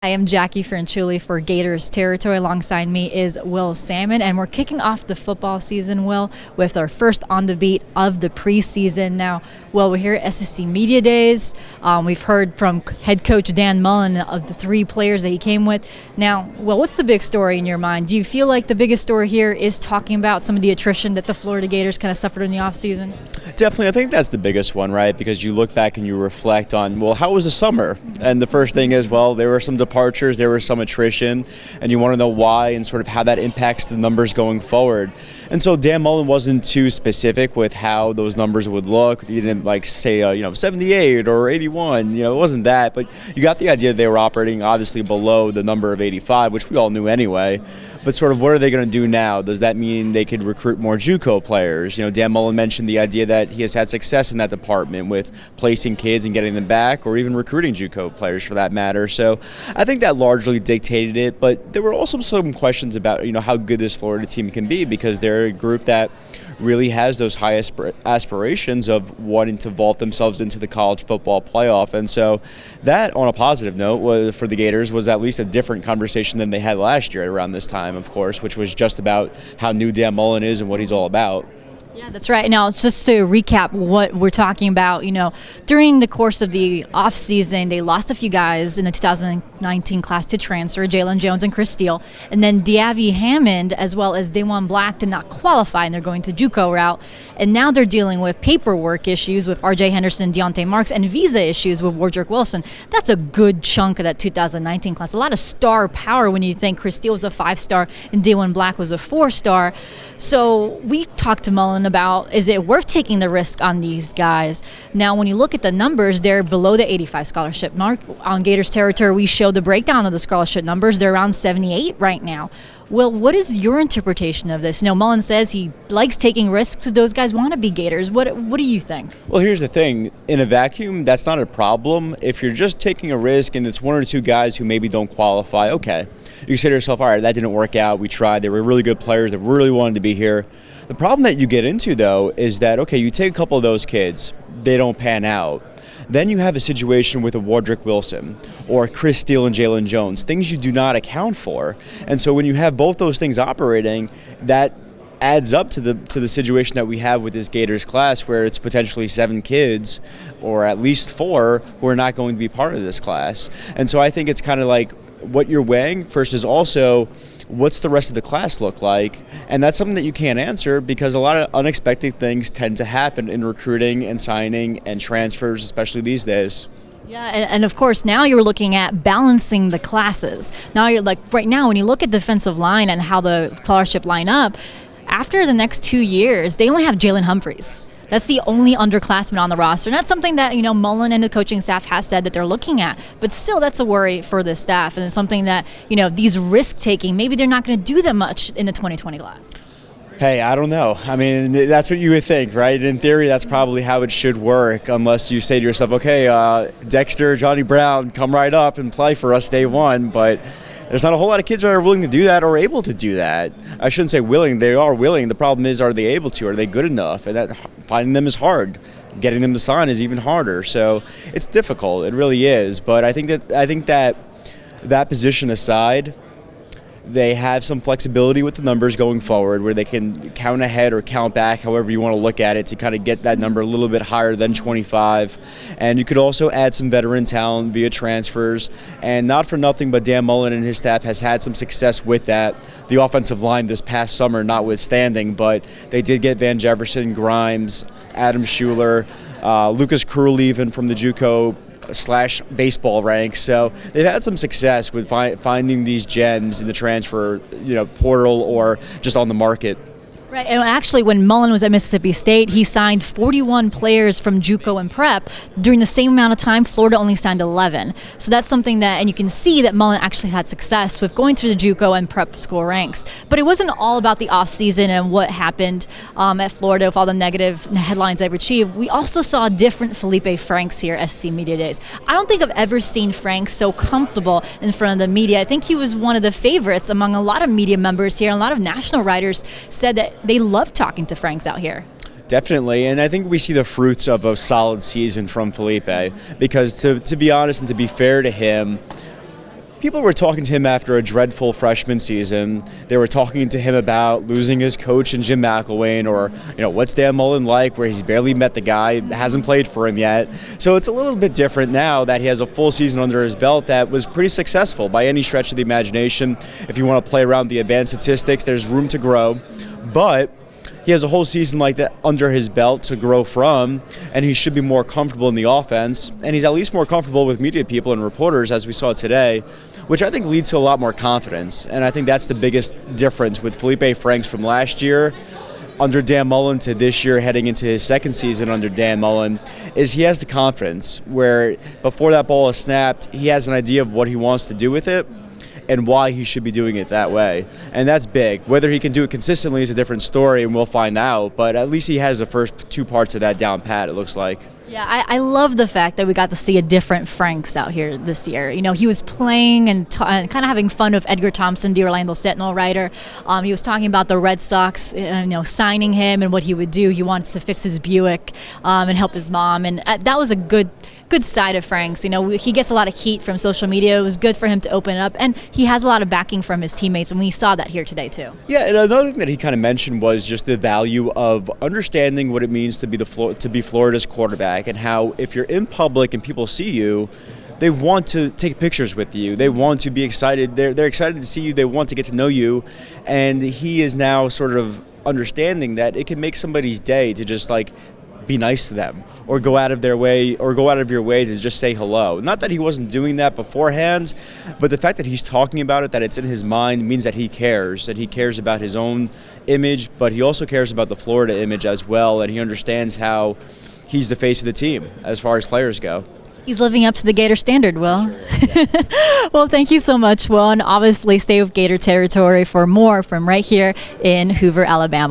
I am Jacquie Franciulli for Gators Territory. Alongside me is Will Sammon, and we're kicking off the football season, Will, with our first On the Beat of the preseason. Now, Will, we're here at SEC Media Days. We've heard from head coach Dan Mullen of the three players that he came with. Now, Will, what's the big story in your mind? Do you feel like the biggest story here is talking about some of the attrition that the Florida Gators kind of suffered in the offseason? Definitely, I think that's the biggest one, right? Because you look back and you reflect on, well, how was the summer? And the first thing is, well, there were some departures, there was some attrition, and you want to know why and sort of how that impacts the numbers going forward. And so Dan Mullen wasn't too specific with how those numbers would look. He didn't say 78 or 81. It wasn't that, but you got the idea they were operating obviously below the number of 85, which we all knew anyway. But sort of what are they going to do now? Does that mean they could recruit more JUCO players? Dan Mullen mentioned the idea that he has had success in that department with placing kids and getting them back, or even recruiting JUCO players for that matter. So I think that largely dictated it. But there were also some questions about how good this Florida team can be, because they're a group that really has those high aspirations of wanting to vault themselves into the college football playoff. And so that, on a positive note, for the Gators, was at least a different conversation than they had last year around this time, of course, which was just about how new Dan Mullen is and what he's all about. Yeah, that's right. Now, just to recap what we're talking about, during the course of the offseason, they lost a few guys in the 2019 class to transfer, Jalen Jones and Chris Steele. And then De'Avi Hammond, as well as Dawan Black, did not qualify, and they're going to JUCO route. And now they're dealing with paperwork issues with R.J. Henderson, Deontay Marks, and visa issues with Wardrick Wilson. That's a good chunk of that 2019 class. A lot of star power when you think Chris Steele was a 5-star and Dawan Black was a 4-star. So we talked to Mullen about, is it worth taking the risk on these guys? Now, when you look at the numbers, they're below the 85 scholarship mark. On Gators Territory, we show the breakdown of the scholarship numbers. They're around 78 right now. Well, what is your interpretation of this? Mullen says he likes taking risks. Those guys want to be Gators. What do you think? Well, here's the thing. In a vacuum, that's not a problem. If you're just taking a risk and it's one or two guys who maybe don't qualify, okay. You say to yourself, all right, that didn't work out. We tried. They were really good players. They really wanted to be here. The problem that you get into, though, is that, okay, you take a couple of those kids. They don't pan out. Then you have a situation with a Wardrick Wilson or Chris Steele and Jalen Jones, things you do not account for. And so when you have both those things operating, that adds up to the situation that we have with this Gators class, where it's potentially 7 kids, or at least 4, who are not going to be part of this class. And so I think it's kind of like what you're weighing versus also what's the rest of the class look like? And that's something that you can't answer, because a lot of unexpected things tend to happen in recruiting and signing and transfers, especially these days. Yeah, and of course, now you're looking at balancing the classes. Now you're right now, when you look at defensive line and how the scholarship line up, after the next 2 years, they only have Jalen Humphreys. That's the only underclassman on the roster. And that's something that, Mullen and the coaching staff has said that they're looking at. But still, that's a worry for the staff. And it's something that, these risk-taking, maybe they're not going to do that much in the 2020 class. Hey, I don't know. I mean, that's what you would think, right? In theory, that's probably how it should work, unless you say to yourself, okay, Dexter, Johnny Brown, come right up and play for us day one. But there's not a whole lot of kids that are willing to do that or able to do that. I shouldn't say willing. They are willing. The problem is, are they able to? Are they good enough? And that finding them is hard. Getting them to sign is even harder. So it's difficult. It really is. But I think that position aside, they have some flexibility with the numbers going forward, where they can count ahead or count back, however you want to look at it, to kind of get that number a little bit higher than 25. And you could also add some veteran talent via transfers. And not for nothing, but Dan Mullen and his staff has had some success with that. The offensive line this past summer notwithstanding, but they did get Van Jefferson, Grimes, Adam Schuler, Lucas Krull even from the JUCO / baseball ranks. So they've had some success with finding these gems in the transfer portal or just on the market. Right, and actually when Mullen was at Mississippi State, he signed 41 players from JUCO and Prep. During the same amount of time, Florida only signed 11. So that's something that, and you can see that Mullen actually had success with going through the JUCO and Prep school ranks. But it wasn't all about the offseason and what happened at Florida with all the negative headlines they've achieved. We also saw different Felipe Franks here at SEC Media Days. I don't think I've ever seen Franks so comfortable in front of the media. I think he was one of the favorites among a lot of media members here. A lot of national writers said that they love talking to Franks out here. Definitely, and I think we see the fruits of a solid season from Felipe, because to be honest and to be fair to him, People were talking to him after a dreadful freshman season. They were talking to him about losing his coach in Jim McElwain, or what's Dan Mullen like, where he's barely met the guy, hasn't played for him yet. So it's a little bit different now that he has a full season under his belt that was pretty successful by any stretch of the imagination. If you want to play around the advanced statistics, there's room to grow, but he has a whole season like that under his belt to grow from, and he should be more comfortable in the offense, and he's at least more comfortable with media people and reporters, as we saw today, which I think leads to a lot more confidence. And I think that's the biggest difference with Felipe Franks from last year under Dan Mullen to this year heading into his second season under Dan Mullen, is he has the confidence where before that ball is snapped, he has an idea of what he wants to do with it and why he should be doing it that way. And that's big. Whether he can do it consistently is a different story, and we'll find out, but at least he has the first two parts of that down pat, it looks like. Yeah, I love the fact that we got to see a different Franks out here this year. He was playing and kind of having fun with Edgar Thompson, the Orlando Sentinel writer. He was talking about the Red Sox, signing him and what he would do. He wants to fix his Buick and help his mom, and that was a good side of Franks. He gets a lot of heat from social media. It was good for him to open up, and he has a lot of backing from his teammates, and we saw that here today too. Yeah, and another thing that he kind of mentioned was just the value of understanding what it means to be Florida's quarterback, and how if you're in public and people see you, they want to take pictures with you. They want to be excited. They're excited to see you. They want to get to know you, and he is now sort of understanding that it can make somebody's day to just be nice to them, or go out of your way to just say hello. Not that he wasn't doing that beforehand, but the fact that he's talking about it, that it's in his mind, means that he cares about his own image, but he also cares about the Florida image as well, and he understands how he's the face of the team as far as players go. He's living up to the Gator standard, Will. Sure, yeah. Well, thank you so much, Will, and obviously stay with Gator territory for more from right here in Hoover, Alabama.